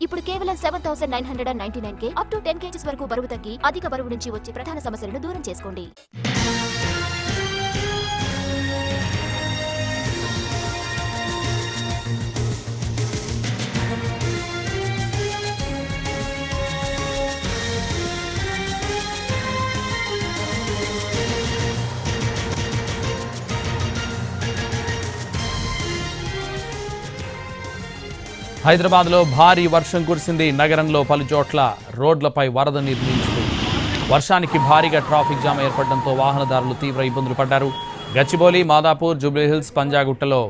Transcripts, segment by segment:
ఇప్పుడు కేవలం 7,999 up to 10 kgs వరకు బరువు తగ్గి అధిక బరువు నుంచి వచ్చే ప్రధాన సమస్యలను దూరం చేసుకోండి. హైదరాబాద్లో భారీ వర్షం కురిసింది. నగరంలో పలుచోట్ల రోడ్లపై వరద నీరు నిలిచిపోయింది. వర్షానికి భారీగా ట్రాఫిక్ జామ్ ఏర్పడడంతో వాహనదారులు తీవ్ర ఇబ్బందులు పడ్డారు. గచ్చిబౌలి, మాదాపూర్, జూబ్లీహిల్స్, పంజాగుట్టలో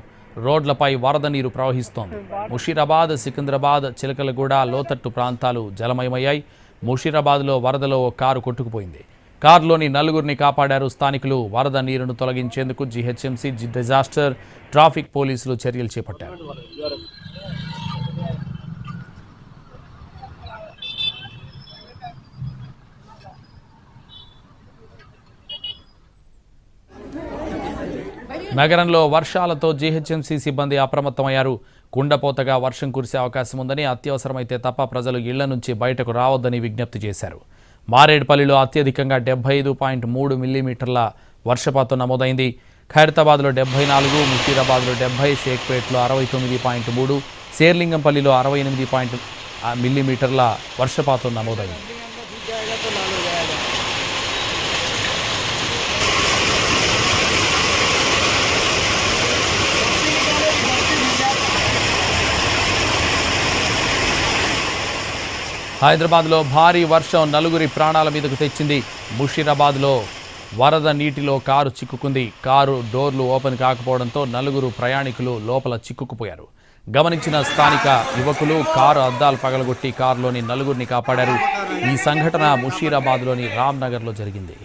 రోడ్లపై వరద నీరు ప్రవహిస్తోంది. ముషీరాబాద్, సికింద్రాబాద్, చిలకలగూడ లోతట్టు ప్రాంతాలు జలమయమయ్యాయి. ముషీరాబాద్లో వరదలో ఓ కారు కొట్టుకుపోయింది. కారులోని నలుగురిని కాపాడారు స్థానికులు. వరద నీరును తొలగించేందుకు జీహెచ్ఎంసీ, డిజాస్టర్, ట్రాఫిక్ పోలీసులు చర్యలు చేపట్టారు. నగరంలో వర్షాలతో జీహెచ్ఎంసీ సిబ్బంది అప్రమత్తమయ్యారు. కుండపోతగా వర్షం కురిసే అవకాశం ఉందని, అత్యవసరమైతే తప్ప ప్రజలు ఇళ్ల నుంచి బయటకు రావద్దని విజ్ఞప్తి చేశారు. మారేడుపల్లిలో అత్యధికంగా 75.3 మిల్లీమీటర్ల వర్షపాతం నమోదైంది. ఖైరతాబాద్లో 74, ముషీరాబాద్లో 70, షేక్పేట్లో 69.3, శేర్లింగంపల్లిలో 68 మిల్లీమీటర్ల వర్షపాతం నమోదైంది. హైదరాబాద్లో భారీ వర్షం నలుగురి ప్రాణాల మీదకు తెచ్చింది. ముషీరాబాద్లో వరద నీటిలో కారు చిక్కుకుంది. కారు డోర్లు ఓపెన్ కాకపోవడంతో నలుగురు ప్రయాణికులు లోపల చిక్కుకుపోయారు. గమనించిన స్థానిక యువకులు కారు అద్దాలు పగలగొట్టి కారులోని నలుగురిని కాపాడారు. ఈ సంఘటన ముషీరాబాద్లోని రామ్నగర్లో జరిగింది.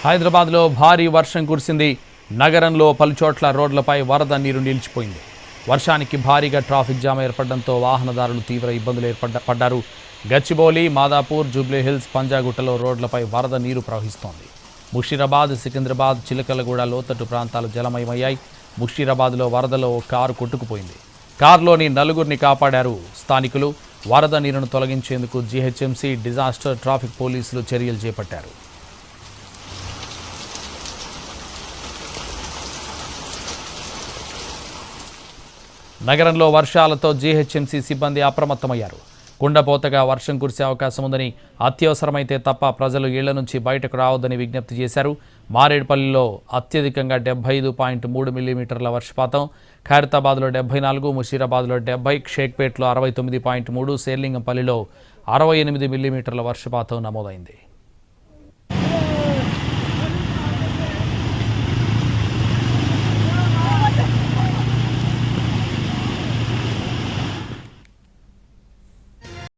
హైదరాబాద్లో భారీ వర్షం కురిసింది. నగరంలో పలుచోట్ల రోడ్లపై వరద నీరు నిలిచిపోయింది. వర్షానికి భారీగా ట్రాఫిక్ జామ్ ఏర్పడడంతో వాహనదారులు తీవ్ర ఇబ్బందులు పడ్డారు. గచ్చిబౌలి, మాదాపూర్, జూబ్లీహిల్స్, పంజాగుట్టలో రోడ్లపై వరద నీరు ప్రవహిస్తోంది. ముషీరాబాద్, సికింద్రాబాద్, చిలకలగూడ లోతట్టు ప్రాంతాలు జలమయమయ్యాయి. ముషీరాబాద్లో వరదలో కారు కొట్టుకుపోయింది. కారులోని నలుగురిని కాపాడారు స్థానికులు. వరద నీరును తొలగించేందుకు జీహెచ్ఎంసీ, డిజాస్టర్, ట్రాఫిక్ పోలీసులు చర్యలు చేపట్టారు. నగరంలో వర్షాలతో జీహెచ్ఎంసీ సిబ్బంది అప్రమత్తమయ్యారు. కుండపోతగా వర్షం కురిసే అవకాశం ఉందని, అత్యవసరమైతే తప్ప ప్రజలు ఇళ్ల నుంచి బయటకు రావద్దని విజ్ఞప్తి చేశారు. మారేడుపల్లిలో అత్యధికంగా 75.3 మిల్లీమీటర్ల వర్షపాతం, ఖైరతాబాద్లో 74, ముషీరాబాద్లో 70, షేక్పేట్లో 69.3, శేర్లింగంపల్లిలో 68 మిల్లీమీటర్ల వర్షపాతం నమోదైంది.